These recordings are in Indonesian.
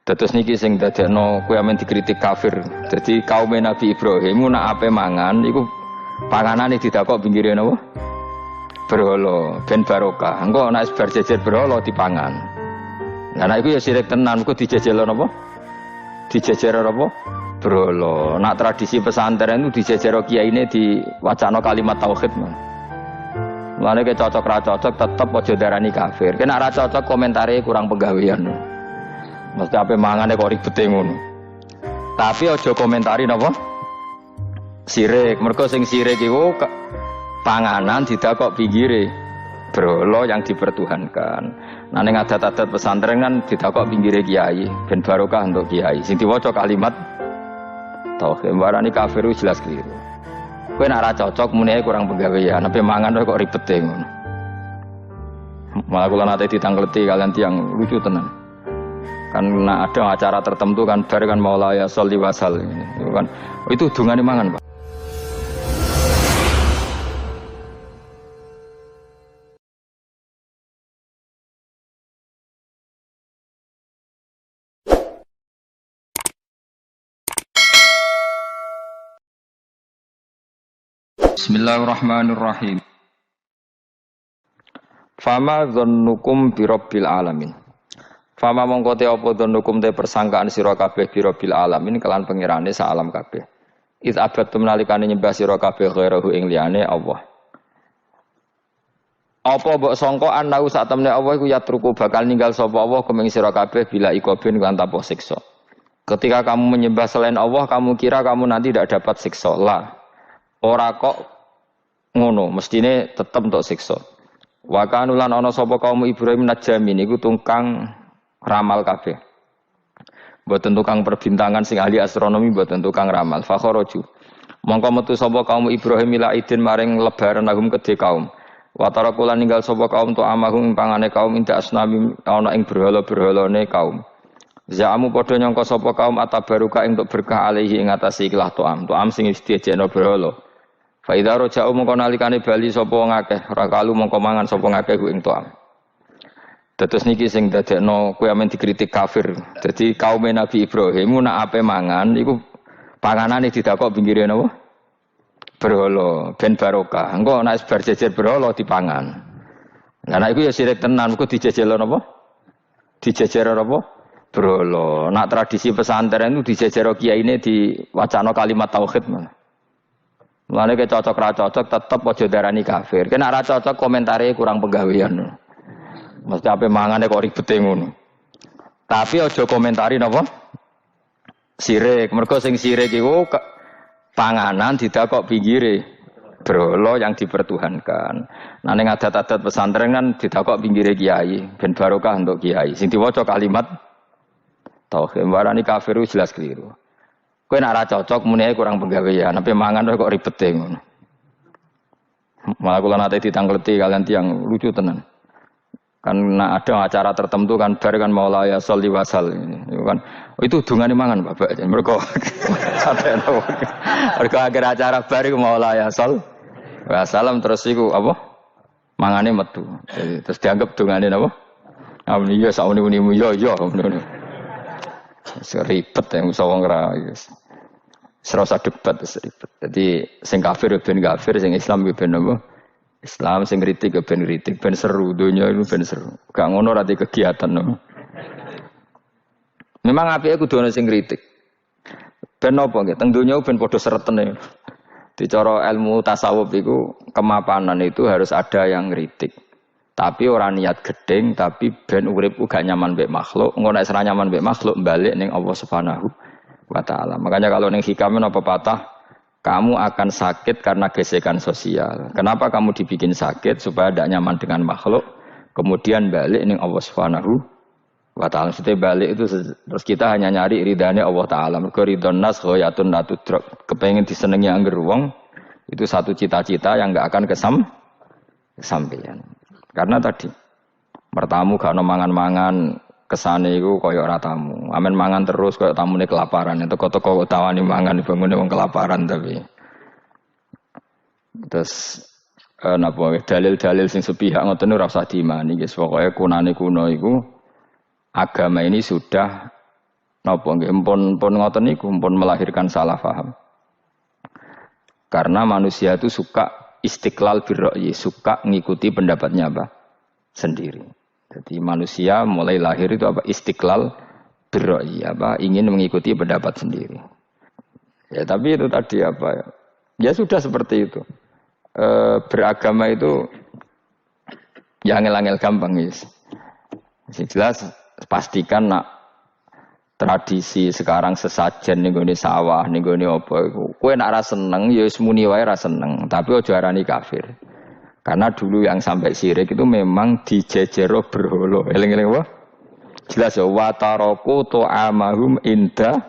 Terus niki sing dadekno kowe amen dikritik kafir. Jadi kaum Nabi Ibrahim nak ape mangan iku panganane didakok pinggire napa? Berhala ben barokah. Engko nek bar jejer berhala dipangan. Lah nek iku ya sirik tenan, iku dijejelo napa? Dijejero apa? Berhala. Nak tradisi pesantren itu dijejero kiyaine diwacana kalimat tauhid. Mulane ke cocok ra cocok tetep aja darani kafir. Nek ora cocok komentare kurang penggawean. Mesti ape mangane kok ribete ngono. Tapi aja komentari napa? Sirik. Mergo sing sirik iku panganan didakok pinggire berhala yang dipertuhankan. Nah ning adat-adat pesantren kan didakok pinggire kiai, ben barokah untuk kiai. Sing diwaca kalimat tauhid warani kafir jelas keliru. Kowe nek ora cocok muni kurang penggawean, ape mangan kok ribete ngono. Malah kula nate ditangleti kalian tiang lucu tenan. Kan ada acara tertentu kan bar kan maulaya sholli wasal itu kan itu dungane mangan Pak. Bismillahirrahmanirrahim. Fama dzannukum birabbil alamin. Fama mongko te apa dzannukum te persangkaan sira kabeh birabbil alamin kelan pengirane sak alam kabeh. Id abadtum nalikane nyembah sira kabeh ghairahu ing liyane Allah. Apa mbok sangka anau sak temne Allah iku yatruku bakal ninggal sapa Allah kumeng sira kabeh bila ikobin kan tanpa siksa. Ketika kamu menyembah selain Allah, kamu kira kamu nanti tidak dapat siksa. Lah. Ora kok ngono, mestine tetep untuk siksa. Wa kanulan ana sapa kaum Ibrahim najamin iku tungkang ramal kabeh. Mboten tukang perbintangan sing ahli astronomi, mboten tukang ramal. Fakharaju. Mongko metu sapa kaum Ibrahim ila idin maring lebaran agum kedhe kaum. Wa tarakulan ninggal sapa kaum tu amahum ing pangane kaum inda asnami ana ing berhala-berhalane kaum. Za'amu padha nyangka sapa kaum atabaruka untuk berkah alaihi ing atase ikhlas to'am sing wis diejekno berhala. Fa idza raja'u mongko nalikane bali sapa wong akeh, rakalu mongko mangan sapa ngakeh ku ing to'am. Terus niki sing dadekno kowe amen dikritik kafir. Jadi kaum Nabi Ibrahim nak ape mangan iku panganane didakok pinggire napa? Berhala ben barokah. Engko nek bar jejer berhala dipangan. Lah nek iku ya sirik tenan, iku dijejelo napa? Dijejero apa? Berhala. Nak tradisi pesantren itu dijejero kiyaine diwacana kalimat tauhid. Mulane ke cocok ra cocok tetep aja darani kafir. Nek ora cocok komentare kurang penggawean. Mesti ape mangane kok ribete ngono. Tapi aja komentari napa? Sirik. Mergo sing sirik iku panganan didakok pinggire berhala yang dipertuhankan. Nah ning adat-adat pesantren kan didakok pinggire kiai, ben barokah untuk kiai. Sing diwaca kalimat tauhid warani kafir jelas keliru. Kowe nek ora cocok muni kurang penggawean, ape mangan kok ribete ngono. Malah kula nate ditangleti kalian tiang lucu tenan. Kan ada acara tertentu kan bar kan maulaya sholli wasal itu kan itu dungane mangan Bapak mergo sadene mergo akhir acara bar iku maulaya shol wasalam terus iku apa mangane metu terus dianggap dungane napa amni ya sauni-unimu ya ngono ribet yang usah wong ra serasa debat ribet jadi sing kafir ben kafir sing Islam ben apa Islam sing kritik ben seru dunia itu ben seru. Gak ngono ra kegiatan no. Memang apike kudu ana sing kritik. Ben apa nggih teng donya ben padha seretene. Dicara ilmu tasawuf iku kemapanan itu harus ada yang kritik. Tapi ora niat gedeng tapi ben urip gak nyaman mbek makhluk. Engko nek ora nyaman mbek makhluk balik ning Allah Subhanahu wa taala. Makanya kalau ning hikam apa patah kamu akan sakit karena gesekan sosial. Kenapa kamu dibikin sakit? Supaya tidak nyaman dengan makhluk. Kemudian balik ini Allah Subhanahu wa ta'ala. Setelah balik itu terus kita hanya nyari ridhanya Allah Ta'ala. Mereka ridhon nas khoyatun natudrok. Kepengen disenengi angger wong. Itu satu cita-cita yang tidak akan kesampaian. Karena tadi. Bertamu gak ada mangan-mangan. Kesane iku kaya ora tamu. Amen mangan terus kaya tamune kelaparan. Teko-teko tawani mangan bangune wong kelaparan tapi. Terus napa dalil-dalil sing sepihak ngoten ora usah diimani guys. Pokoke kunane kuno iku agama ini sudah Napa nggih pun ngoten niku pun melahirkan salah paham. Karena manusia itu suka istiqlal birra'yi, suka ngikuti pendapatnya apa? Sendiri. Jadi manusia mulai lahir itu apa? Istiqlal birra'yi, apa? Ingin mengikuti pendapat sendiri. Ya tapi itu tadi apa ya? Ya sudah seperti itu. Beragama itu ya angel-angel gampang guys. Jelas pastikan nak tradisi sekarang sesajen ning gone sawah ning gone apa iku. Kowe nek ora seneng ya wis muni wae ora seneng, tapi aja arani kafir. Karena dulu yang sampai syirik itu memang dijejero berhala. Eling-eling apa? Jelas ya wa taraku tu'amahum inda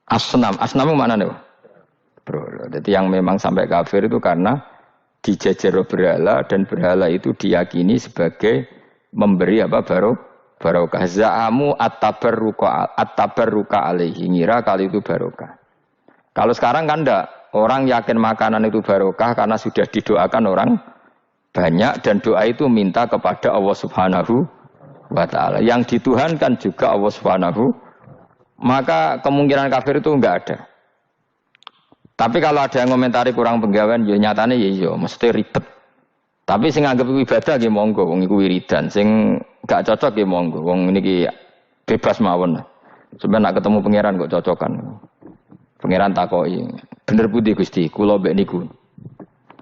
asnam. Asnam mana nih? Berhala. Jadi yang memang sampai kafir itu karena dijejero berhala dan berhala itu diyakini sebagai memberi apa barokah. Za'amu at-tabarruka alaihi, ngira kali itu barokah. Kalau sekarang kan enggak, orang yakin makanan itu barokah karena sudah didoakan orang banyak dan doa itu minta kepada Allah Subhanahu wa taala. Yang dituhankan juga Allah Subhanahu, maka kemungkinan kafir itu enggak ada. Tapi kalau ada yang komentari kurang penggawean ya nyatane ya iya, mesti ribet. Tapi sing anggap ibadah nggih monggo, wong iku wiridan. Sing gak cocok nggih monggo, wong niki bebas mawon. Sampeyan nak ketemu pangeran kok cocokan. Pangeran takoki, "Bener pundi Gusti? Kula mbek niku."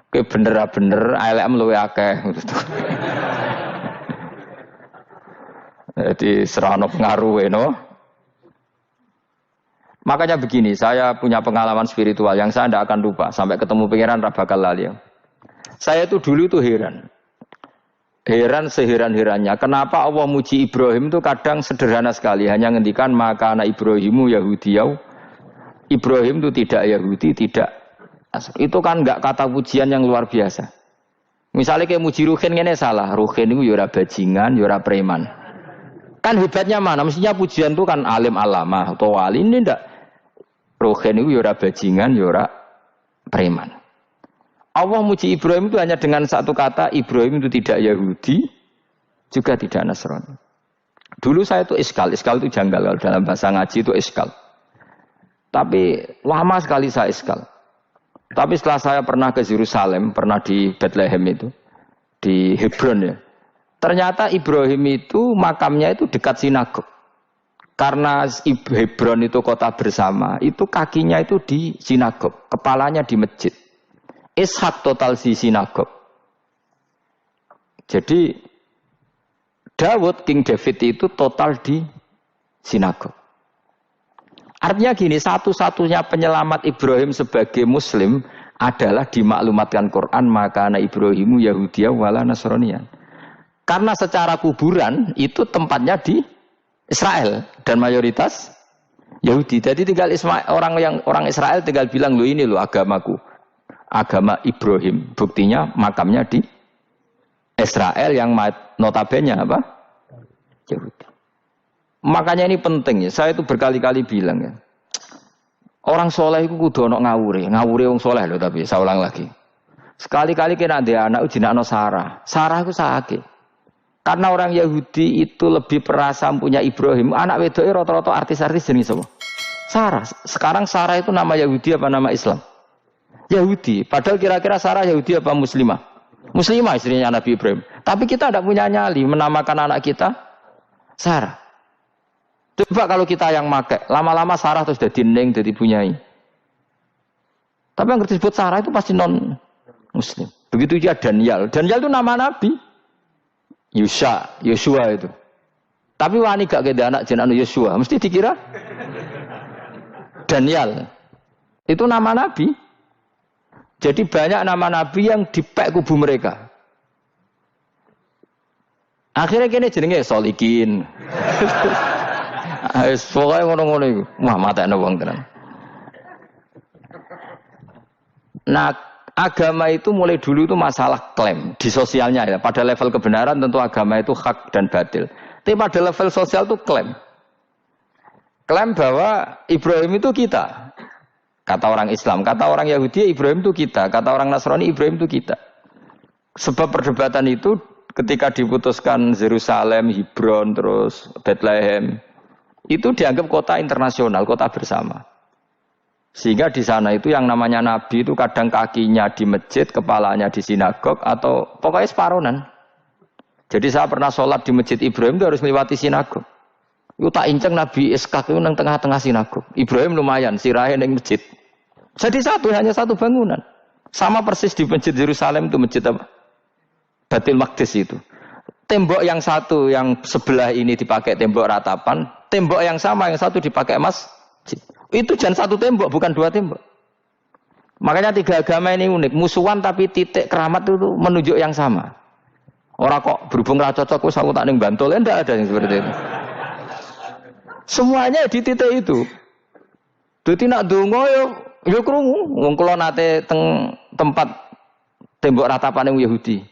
Kowe bener elek luwe akeh. Jadi serana pengaruh no. Makanya begini, saya punya pengalaman spiritual yang saya tidak akan lupa sampai ketemu pangeran ra bakal lali. Saya itu dulu itu heran seheran-herannya. Kenapa Allah muji Ibrahim itu kadang sederhana sekali. Hanya ngendikan maka anak Ibrahimu Yahudiyau. Ibrahim itu tidak Yahudi, tidak. Itu kan enggak kata pujian yang luar biasa. Misalnya kayak muji Ruhin ini salah. Ruhin itu yura bajingan, yura preman. Kan hebatnya mana? Mestinya pujian itu kan alim alamah atau wali. Ini enggak. Ruhin itu yura bajingan, yura preman. Allah muji Ibrahim itu hanya dengan satu kata, Ibrahim itu tidak Yahudi, juga tidak Nasrani. Dulu saya itu iskal itu janggal, kalau dalam bahasa ngaji itu iskal. Tapi lama sekali saya iskal. Tapi setelah saya pernah ke Yerusalem, pernah di Bethlehem itu, di Hebron ya. Ternyata Ibrahim itu makamnya itu dekat sinagog. Karena Hebron itu kota bersama, itu kakinya itu di sinagog, kepalanya di masjid. Ishak total di sinagog. Jadi King David itu total di sinagog. Artinya gini, satu-satunya penyelamat Ibrahim sebagai Muslim adalah dimaklumatkan Quran maka anak Ibrahimu Yahudiyah wala Nasraniyan. Karena secara kuburan itu tempatnya di Israel dan mayoritas Yahudi. Jadi tinggal orang Israel tinggal bilang lo ini lo agamaku. Agama Ibrahim, buktinya makamnya di Israel yang notabene apa? Yahudi. Makanya ini penting ya. Saya itu berkali-kali bilang ya. Orang soleh itu kudu ono ngawure wong soleh loh tapi saya ulang lagi. Sekali-kali kena dia anak jinakno Sarah. Sarah itu sakit. Karena orang Yahudi itu lebih perasa punya Ibrahim. Anak wedoke rata-rata artis-artis jenis apa? Sarah. Sekarang Sarah itu nama Yahudi apa nama Islam? Yahudi. Padahal kira-kira Sarah Yahudi apa Muslimah? Muslimah istrinya Nabi Ibrahim. Tapi kita tidak punya nyali menamakan anak kita Sarah. Coba kalau kita yang make, lama-lama Sarah terus jadi neng, jadi punyai. Tapi yang disebut Sarah itu pasti non Muslim. Begitu juga Daniel. Daniel itu nama Nabi. Yosua itu. Tapi wani gak ada anak jenenge Yosua. Mesti dikira Daniel. Itu nama Nabi. Jadi banyak nama Nabi yang dipek kubu mereka. Akhirnya kini jenenge Solikin. Pokoknya ngono-ngono itu. Wah matekno wong tenan. Nah, agama itu mulai dulu itu masalah klaim di sosialnya ya. Pada level kebenaran tentu agama itu hak dan batil. Tapi pada level sosial itu klaim. Klaim bahwa Ibrahim itu kita. Kata orang Islam, kata orang Yahudi Ibrahim itu kita, kata orang Nasrani Ibrahim itu kita. Sebab perdebatan itu ketika diputuskan Yerusalem, Hebron, terus Bethlehem, itu dianggap kota internasional, kota bersama. Sehingga di sana itu yang namanya Nabi itu kadang kakinya di masjid, kepalanya di sinagog, atau pokoknya separonan. Jadi saya pernah sholat di masjid Ibrahim itu harus melewati sinagog. Itu tak inceng Nabi Iskak itu nang tengah-tengah sinagog. Ibrahim lumayan, sirahe nang masjid. Jadi hanya satu bangunan. Sama persis di masjid Yerusalem itu masjid apa? Baitul Maqdis itu. Tembok yang satu yang sebelah ini dipakai tembok ratapan, tembok yang sama yang satu dipakai masjid. Itu jangan satu tembok, bukan dua tembok. Makanya tiga agama ini unik, musuhan tapi titik keramat itu menunjuk yang sama. Orang kok berhubung ra cocok wis aku tak ning Bantul, enggak ada yang seperti itu. Semuanya di titik itu. Dadi nak donga yo krungu, wong kula nate teng tempat tembok ratapan yang Yahudi.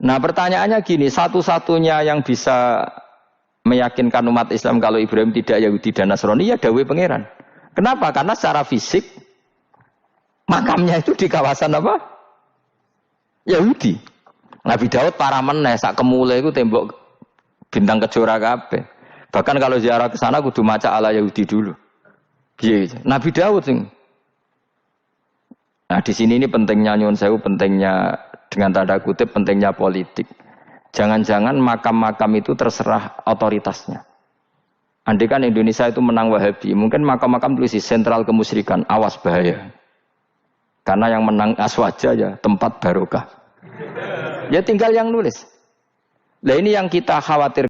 Nah pertanyaannya gini, satu-satunya yang bisa meyakinkan umat Islam kalau Ibrahim tidak Yahudi dan Nasrani ya dawuh pangeran. Kenapa? Karena secara fisik makamnya itu di kawasan apa? Yahudi. Nabi Daud para meneh sak kemule itu tembok bintang kejora kabeh. Bahkan kalau ziarah ke sana kudu maca ala Yahudi dulu. Piye? Nabi Daud sing. Nah, di sini ini pentingnya nyuwun sewu, pentingnya dengan tanda kutip pentingnya politik. Jangan-jangan makam-makam itu terserah otoritasnya. Andai kan Indonesia itu menang Wahabi, mungkin makam-makam tulis sentral kemusyrikan, awas bahaya. Karena yang menang Aswaja ya tempat barokah. Ya tinggal yang nulis. Nah ini yang kita khawatir.